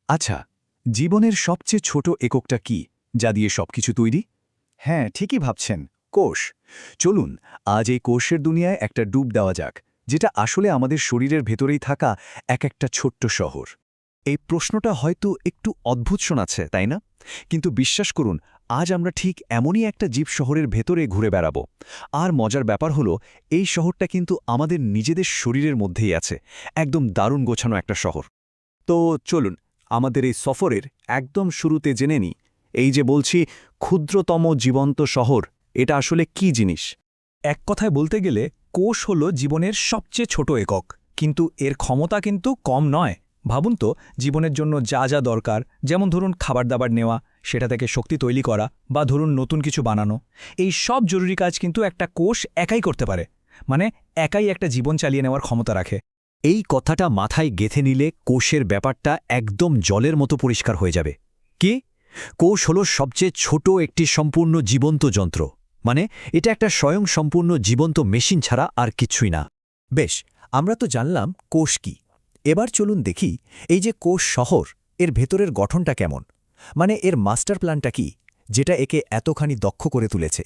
আচ্ছা, জীবনের সবচেয়ে ছোট এককটা কি যা দিয়ে সবকিছু তৈরি? হ্যাঁ, ঠিকই ভাবছেন, কোষ। চলুন আজ এই কোষের দুনিয়ায় একটা ডুব দেওয়া যাক, যেটা আসলে আমাদের শরীরের ভেতরেই থাকা এক একটা ছোট্ট শহর। এই প্রশ্নটা হয়তো একটু অদ্ভুত শোনাচ্ছে, তাই না? কিন্তু বিশ্বাস করুন, আজ আমরা ঠিক এমনই একটা জীব শহরের ভেতরে ঘুরে বেড়াবো। আর মজার ব্যাপার হলো, এই শহরটা কিন্তু আমাদের নিজেদের শরীরের মধ্যেই আছে। একদম দারুণ গোছানো একটা শহর। তো চলুন আমাদের এই সফরের একদম শুরুতে জেনে নিই, এই যে বলছি ক্ষুদ্রতম জীবন্ত শহর, এটা আসলে কি জিনিস? এক কথায় বলতে গেলে কোষ হল জীবনের সবচেয়ে ছোট একক, কিন্তু এর ক্ষমতা কিন্তু কম নয়। ভাবুন তো, জীবনের জন্য যা যা দরকার, যেমন ধরুন খাবার দাবার নেওয়া, সেটা থেকে শক্তি তৈরি করা, বা ধরুন নতুন কিছু বানানো, এই সব জরুরি কাজ কিন্তু একটা কোষ একাই করতে পারে। মানে একাই একটা জীবন চালিয়ে নেওয়ার ক্ষমতা রাখে। এই কথাটা মাথায় গেঁথে নিলে কোষের ব্যাপারটা একদম জলের মতো পরিষ্কার হয়ে যাবে। কি? কোষ হলো সবচেয়ে ছোট একটি সম্পূর্ণ জীবন্ত যন্ত্র। মানে এটা একটা স্বয়ংসম্পূর্ণ জীবন্ত মেশিন ছাড়া আর কিছুই না। বেশ, আমরা তো জানলাম কোষ কি। এবার চলুন দেখি, এই যে কোষ শহর, এর ভেতরের গঠনটা কেমন। মানে এর মাস্টার প্ল্যানটা কি, যেটা একে এতখানি দক্ষ করে তুলেছে।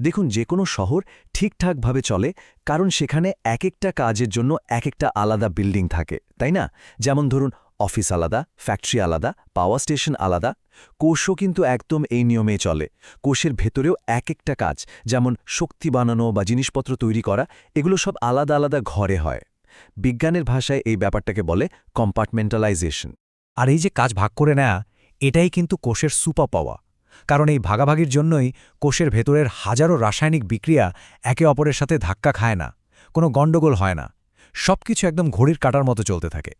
দেখুন, যে কোনো শহর ঠিকঠাকভাবে চলে কারণ সেখানে এক একটা কাজের জন্য এক একটা আলাদা বিল্ডিং থাকে, তাই না? যেমন ধরুন, অফিস আলাদা, ফ্যাক্টরি আলাদা, পাওয়ার স্টেশন আলাদা। কোষও কিন্তু একদম এই নিয়মেই চলে। কোষের ভেতরেও এক একটা কাজ, যেমন শক্তি বানানো বা জিনিসপত্র তৈরি করা, এগুলো সব আলাদা আলাদা ঘরে হয়। বিজ্ঞানের ভাষায় এই ব্যাপারটাকে বলে কম্পার্টমেন্টালাইজেশন। আর এই যে কাজ ভাগ করে নেয়া, এটাই কিন্তু কোষের সুপার পাওয়া। কারণ এই ভাগাভাগির জন্যই কোষের ভেতরের হাজারো রাসায়নিক বিক্রিয়া একে অপরের সাথে ধাক্কা খায় না, কোনো গণ্ডগোল হয় না, সবকিছু একদম ঘড়ির কাঁটার মতো চলতে থাকে।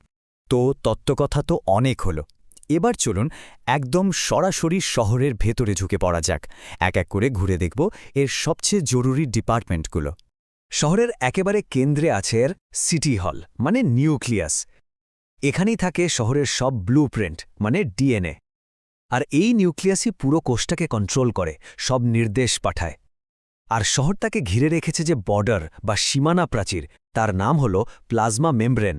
তো তত্ত্বকথা তো অনেক হলো। এবার চলুন একদম সরাসরি শহরের ভেতরে ঝুঁকে পড়া যাক। এক এক করে ঘুরে দেখব এর সবচেয়ে জরুরি ডিপার্টমেন্টগুলো। শহরের একেবারে কেন্দ্রে আছে এর সিটি হল, মানে নিউক্লিয়াস। এখানেই থাকে শহরের সব ব্লুপ্রিন্ট, মানে ডিএনএ। আর এই নিউক্লিয়াসই পুরো কোষটাকে কন্ট্রোল করে, সব নির্দেশ পাঠায়। আর শহরটাকে ঘিরে রেখেছে যে বর্ডার বা সীমানা প্রাচীর, তার নাম হল প্লাজমা মেমব্রেন।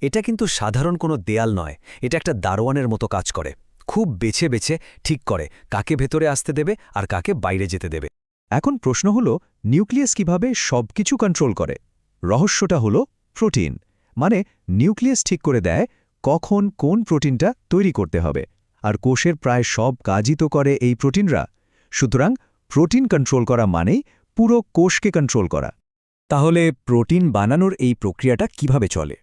এটা কিন্তু সাধারণ কোনো দেয়াল নয়, এটা একটা দারোয়ানের মতো কাজ করে। খুব বেছে বেছে ঠিক করে কাকে ভেতরে আসতে দেবে আর কাকে বাইরে যেতে দেবে। এখন প্রশ্ন হলো, নিউক্লিয়াস কিভাবে সবকিছু কন্ট্রোল করে? রহস্যটা হলো প্রোটিন। মানে নিউক্লিয়াস ঠিক করে দেয় কখন কোন প্রোটিনটা তৈরি করতে হবে। আর কোষের প্রায় সব কাজই তো করে এই প্রোটিনরা। সুতরাং প্রোটিন কন্ট্রোল করা মানেই পুরো কোষকে কন্ট্রোল করা। তাহলে প্রোটিন বানানোর এই প্রক্রিয়াটা কিভাবে চলে?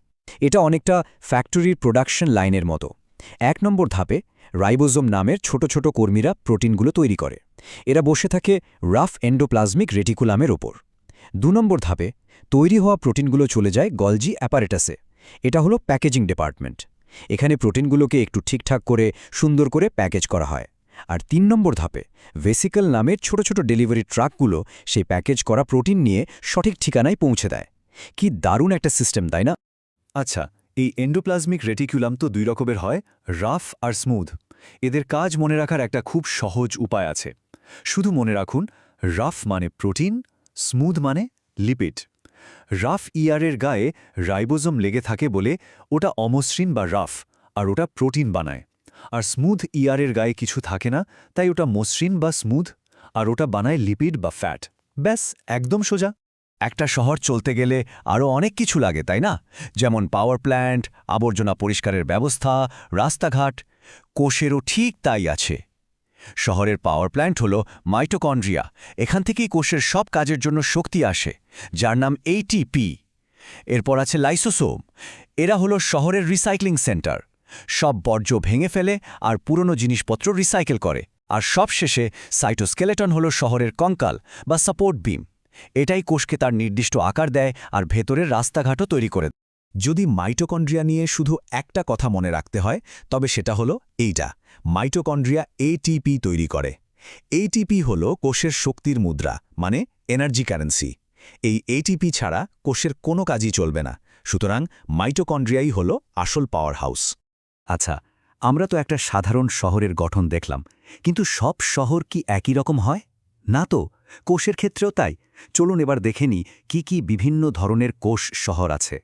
এটা অনেকটা ফ্যাক্টরির প্রোডাকশন লাইনের মতো। ১ নম্বর ধাপে রাইবোজোম নামের ছোট ছোট কর্মীরা প্রোটিনগুলো তৈরি করে। এরা বসে থাকে রাফ এন্ডোপ্লাজমিক রেটিকুলামের ওপর। ২ নম্বর ধাপে তৈরি হওয়া প্রোটিনগুলো চলে যায় গলজি অ্যাপারেটাসে। এটা হলো প্যাকেজিং ডিপার্টমেন্ট। এখানে প্রোটিনগুলোকে একটু ঠিকঠাক করে সুন্দর করে প্যাকেজ করা হয়। আর ৩ নম্বর ধাপে ভেসিকল নামের ছোট ছোট ডেলিভারি ট্রাকগুলো সেই প্যাকেজ করা প্রোটিন নিয়ে সঠিক ঠিকানায় পৌঁছে দেয়। কি দারুণ একটা সিস্টেম, তাই না? আচ্ছা, এই এন্ডোপ্লাজমিক রেটিকুলাম তো ২ রকমের হয়, রাফ আর স্মুথ। এদের কাজ মনে রাখার একটা খুব সহজ উপায় আছে। শুধু মনে রাখুন, রাফ মানে প্রোটিন, স্মুথ মানে লিপিড। রাফ ইয়ারের গায়ে রাইবোজোম লেগে থাকে বলে ওটা অমসৃণ বা রাফ, আর ওটা প্রোটিন বানায়। আর স্মুথ ইয়ারের গায়ে কিছু থাকে না, তাই ওটা মসৃণ বা স্মুথ, আর ওটা বানায় লিপিড বা ফ্যাট। ব্যাস, একদম সোজা। একটা শহর চলতে গেলে আরও অনেক কিছু লাগে, তাই না? যেমন পাওয়ার প্ল্যান্ট, আবর্জনা পরিষ্কারের ব্যবস্থা, রাস্তাঘাট। কোষেরও ঠিক তাই আছে। শহরের পাওয়ার প্ল্যান্ট হল মাইটোকন্ড্রিয়া। এখান থেকেই কোষের সব কাজের জন্য শক্তি আসে, যার নাম এটিপি। এরপর আছে লাইসোসোম। এরা হলো শহরের রিসাইক্লিং সেন্টার। সব বর্জ্য ভেঙে ফেলে আর পুরনো জিনিসপত্র রিসাইকেল করে। আর সবশেষে সাইটোস্কেলেটন হলো শহরের কঙ্কাল বা সাপোর্ট বিম। এটাই কোষকে তার নির্দিষ্ট আকার দেয় আর ভেতরের রাস্তাঘাটও তৈরি করে। যদি মাইটোকন্ড্রিয়া নিয়ে শুধু একটা কথা মনে রাখতে হয়, তবে সেটা হলো এইটা: মাইটোকন্ড্রিয়া এটিপি তৈরি করে। এটিপি হল কোষের শক্তির মুদ্রা, মানে এনার্জি কারেন্সি। এই এটিপি ছাড়া কোষের কোনো কাজই চলবে না। সুতরাং মাইটোকন্ড্রিয়াই হল আসল পাওয়ার হাউস। আচ্ছা, আমরা তো একটা সাধারণ শহরের গঠন দেখলাম, কিন্তু সব শহর কি একই রকম হয়? না তো, কোষের ক্ষেত্রেও তাই। চলুন এবার দেখে নিই কি কি বিভিন্ন ধরনের কোষ শহর আছে।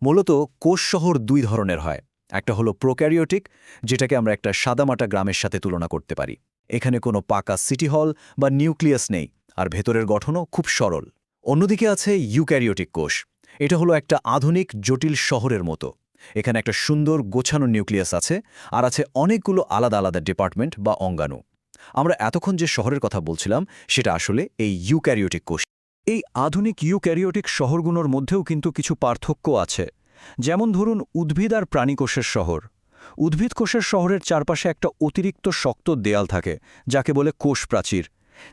মূলত কোষ শহর ২ ধরনের হয়। একটা হলো প্রোক্যারিওটিক, যেটাকে আমরা একটা সাদামাটা গ্রামের সাথে তুলনা করতে পারি। এখানে কোনো পাকা সিটি হল বা নিউক্লিয়াস নেই, আর ভেতরের গঠনও খুব সরল। অন্যদিকে আছে ইউক্যারিওটিক কোষ। এটা হলো একটা আধুনিক জটিল শহরের মতো। এখানে একটা সুন্দর গোছানো নিউক্লিয়াস আছে, আর আছে অনেকগুলো আলাদা আলাদা ডিপার্টমেন্ট বা অঙ্গাণু। আমরা এতক্ষণ যে শহরের কথা বলছিলাম সেটা আসলে এই ইউক্যারিওটিক কোষ। এই আধুনিক ইউক্যারিওটিক শহরগুলোর মধ্যেও কিন্তু কিছু পার্থক্য আছে। যেমন ধরুন উদ্ভিদ আর প্রাণীকোষের শহর। উদ্ভিদ কোষের শহরের চারপাশে একটা অতিরিক্ত শক্ত দেয়াল থাকে, যাকে বলে কোষ প্রাচীর।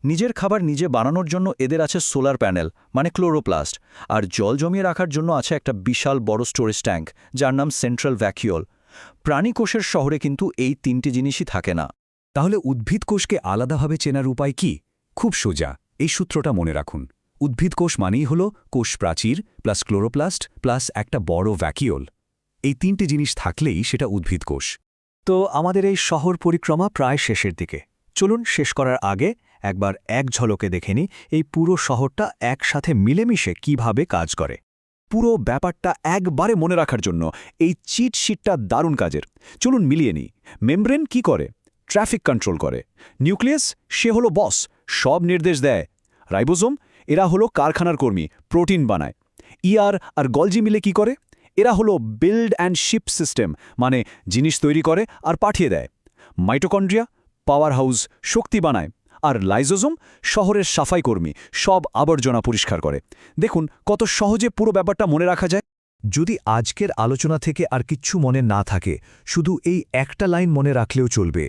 নিজের খাবার নিজে বানানোর জন্য এদের আছে সোলার প্যানেল, মানে ক্লোরোপ্লাস্ট, আর জল জমিয়ে রাখার জন্য আছে একটা বিশাল বড় স্টোরেজ ট্যাঙ্ক, যার নাম সেন্ট্রাল ভ্যাকিউল। প্রাণী কোষের শহরে কিন্তু এই তিনটি জিনিসই থাকে না। তাহলে উদ্ভিদ কোষকে আলাদাভাবে চেনার উপায় কি? খুব সোজা, এই সূত্রটা মনে রাখুন। উদ্ভিদ কোষ মানেই হল কোষ প্রাচীর প্লাস ক্লোরোপ্লাস্ট প্লাস একটা বড় ভ্যাকিওল। এই তিনটে জিনিস থাকলেই সেটা উদ্ভিদ কোষ। তো আমাদের এই শহর পরিক্রমা প্রায় শেষের দিকে। চলুন শেষ করার আগে একবার এক ঝলকে দেখে নিই এই পুরো শহরটা একসাথে মিলেমিশে কিভাবে কাজ করে। পুরো ব্যাপারটা একবারে মনে রাখার জন্য এই চিট শিটটা দারুণ কাজের। চলুন মিলিয়ে নিই। মেমব্রেন কি করে? ট্রাফিক কন্ট্রোল করে। নিউক্লিয়াস, সে হলো বস, সব নির্দেশ দেয়। রাইবোজোম, এরা হলো কারখানার কর্মী, প্রোটিন বানায়। ইআর আর গলজি মিলে কি করে? এরা হলো বিল্ড অ্যান্ড শিপ সিস্টেম, মানে জিনিস তৈরি করে আর পাঠিয়ে দেয়। মাইটোকন্ড্রিয়া, পাওয়ার হাউস, শক্তি বানায়। আর লাইজোজোম, শহরের সাফাই কর্মী, সব আবর্জনা পরিষ্কার করে। দেখুন কত সহজে পুরো ব্যাপারটা মনে রাখা যায়। যদি আজকের আলোচনা থেকে আর কিচ্ছু মনে না থাকে, শুধু এই একটা লাইন মনে রাখলেও চলবে।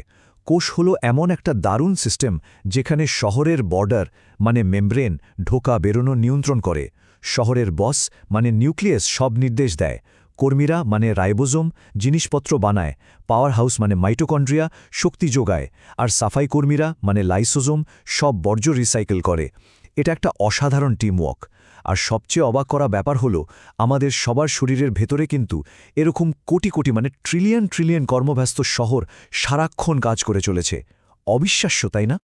কোষ হলো এমন একটা দারুণ সিস্টেম যেখানে শহরের বর্ডার মানে মেমব্রেন ঢোকা বেরোনো নিয়ন্ত্রণ করে। শহরের বস মানে নিউক্লিয়াস সব নির্দেশ দেয়। কর্মীরা মানে রাইবোজোম জিনিসপত্র বানায়। পাওয়ার হাউস মানে মাইটোকন্ড্রিয়া শক্তি যোগায়। আর সাফাই কর্মীরা মানে লাইসোজোম সব বর্জ্য রিসাইকেল করে। এটা একটা অসাধারণ টিমওয়ার্ক। আর সবচেয়ে অবাক করা ব্যাপার হলো আমাদের সবার শরীরের ভেতরে কিন্তু এরকম কোটি কোটি মানে ট্রিলিয়ন ট্রিলিয়ন কর্মব্যস্ত শহর সারাক্ষণ কাজ করে চলেছে। অবিশ্বাস্য, তাই না?